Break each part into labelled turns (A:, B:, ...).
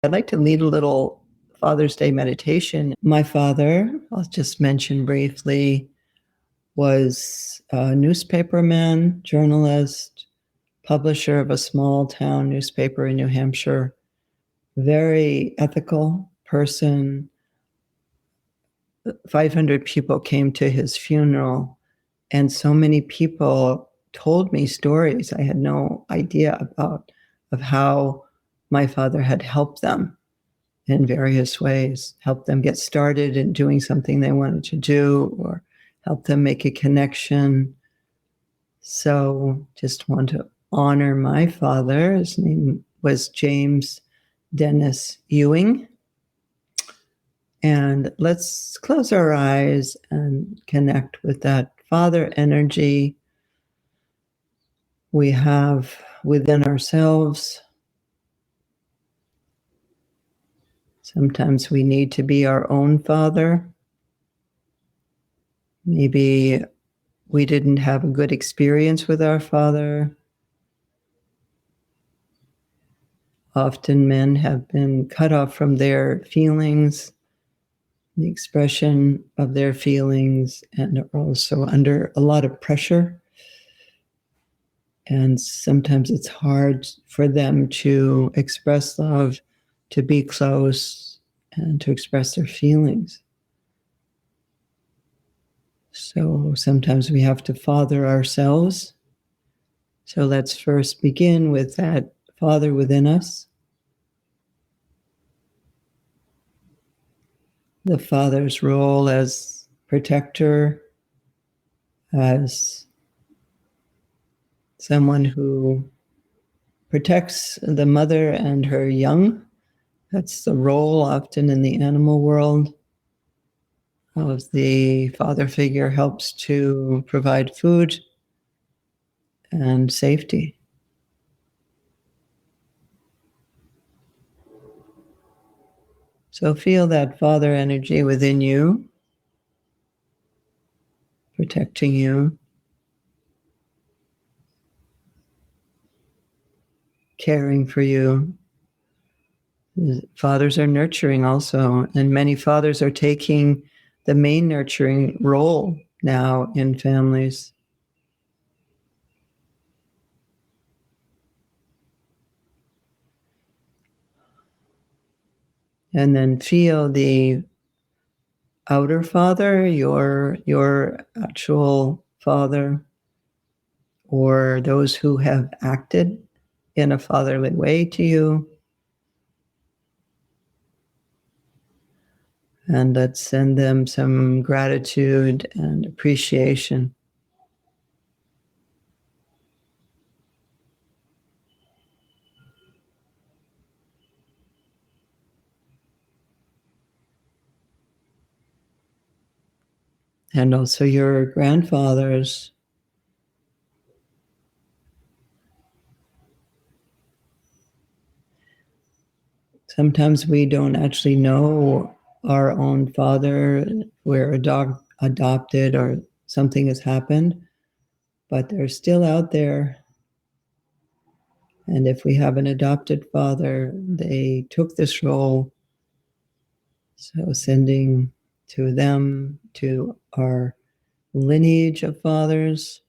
A: I'd like to lead a little Father's Day meditation. My father, I'll just mention briefly, was a newspaperman, journalist, publisher of a small town newspaper in New Hampshire, very ethical person. 500 people came to his funeral, and so many people told me stories I had no idea about, of how my father had helped them in various ways, help them get started in doing something they wanted to do, or help them make a connection. So just want to honor my father. His name was James Dennis Ewing. And let's close our eyes and connect with that father energy we have within ourselves. Sometimes we need to be our own father. Maybe we didn't have a good experience with our father. Often men have been cut off from their feelings, the expression of their feelings, and are also under a lot of pressure. And sometimes it's hard for them to express love, to be close, and to express their feelings. So sometimes we have to father ourselves. So let's first begin with that Father within us. The Father's role as protector, as someone who protects the mother and her young. That's the role often in the animal world. Of the father figure helps to provide food and safety. So feel that father energy within you, protecting you, caring for you. Fathers are nurturing also, and many fathers are taking the main nurturing role now in families. And then feel the outer father, your actual father, or those who have acted in a fatherly way to you. And let's send them some gratitude and appreciation. And also your grandfathers. Sometimes we don't actually know our own father. We're adopted or something has happened, but they're still out there. And if we have an adopted father, they took this role. So sending to them, to our lineage of fathers.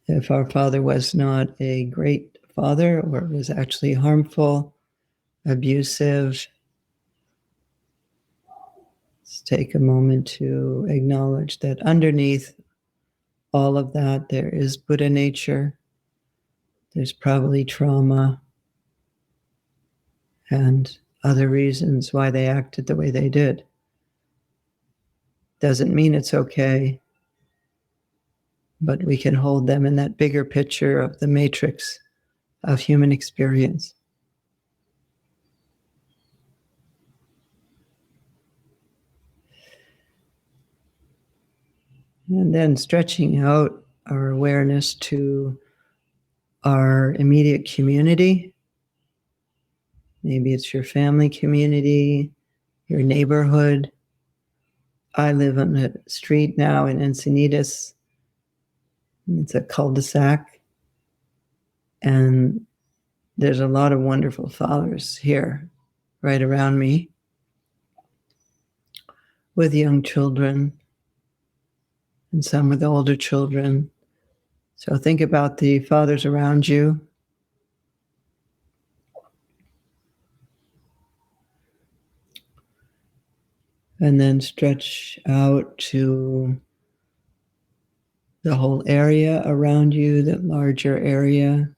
A: If our father was not a great father or was actually harmful, abusive, let's take a moment to acknowledge that underneath all of that, there is Buddha nature. There's probably trauma and other reasons why they acted the way they did. Doesn't mean it's okay, but we can hold them in that bigger picture of the matrix of human experience. And then stretching out our awareness to our immediate community. Maybe it's your family community, your neighborhood. I live on a street now in Encinitas It's a cul-de-sac, and there's a lot of wonderful fathers here right around me with young children, and some with older children. So think about the fathers around you. And then stretch out to the whole area around you, that larger area,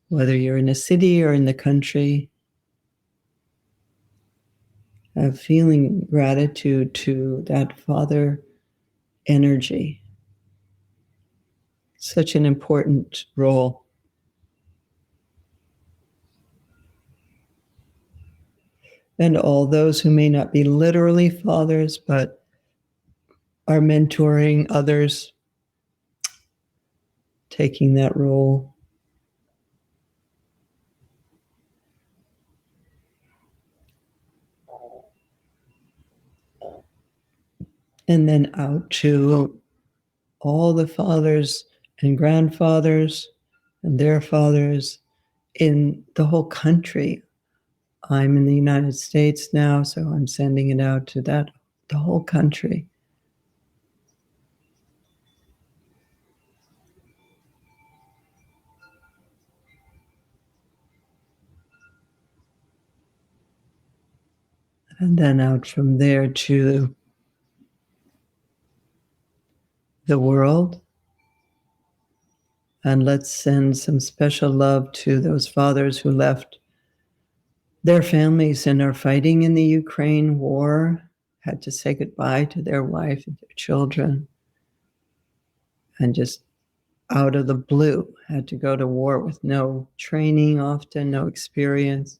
A: whether you're in a city or in the country. Of feeling gratitude to that father energy. Such an important role. And all those who may not be literally fathers, but are mentoring others, taking that role. And then out to all the fathers and grandfathers and their fathers in the whole country. I'm in the United States now, so I'm sending it out to the whole country. And then out from there to the world. And let's send some special love to those fathers who left their families and are fighting in the Ukraine war, had to say goodbye to their wife and their children, and just out of the blue had to go to war with no training, often no experience.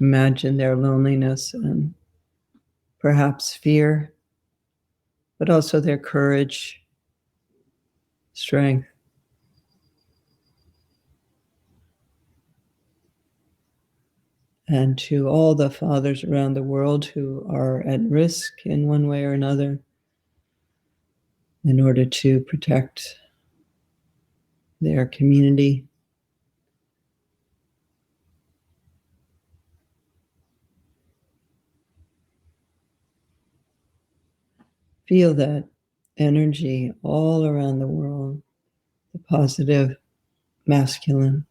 A: Imagine their loneliness and perhaps fear, but also their courage, strength. And to all the fathers around the world who are at risk in one way or another in order to protect their community. Feel that energy all around the world, the positive masculine,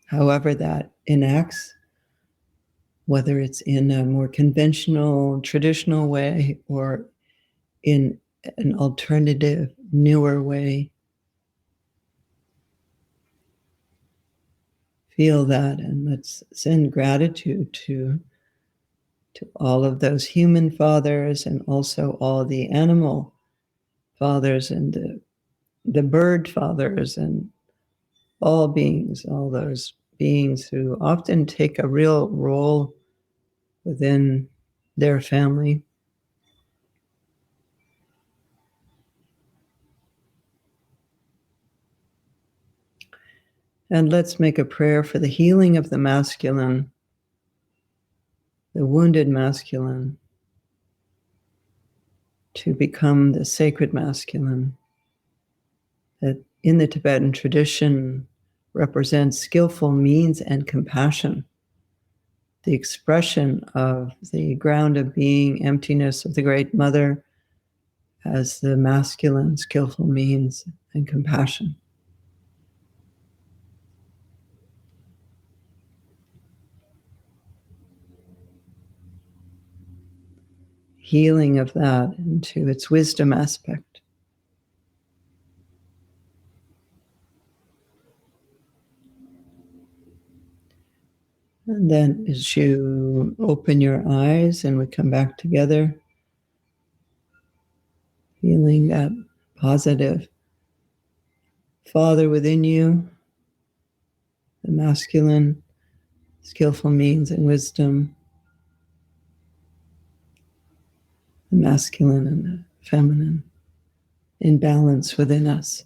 A: however that enacts, whether it's in a more conventional, traditional way or in an alternative, newer way. Feel that, and let's send gratitude to all of those human fathers and also all the animal fathers and the bird fathers and all beings, all those beings who often take a real role within their family. And let's make a prayer for the healing of the masculine, the wounded masculine, to become the sacred masculine that in the Tibetan tradition represents skillful means and compassion, the expression of the ground of being, emptiness of the Great Mother as the masculine, skillful means and compassion. Healing of that into its wisdom aspect. And then as you open your eyes and we come back together, feeling that positive Father within you, the masculine, skillful means and wisdom, the masculine and the feminine in balance within us.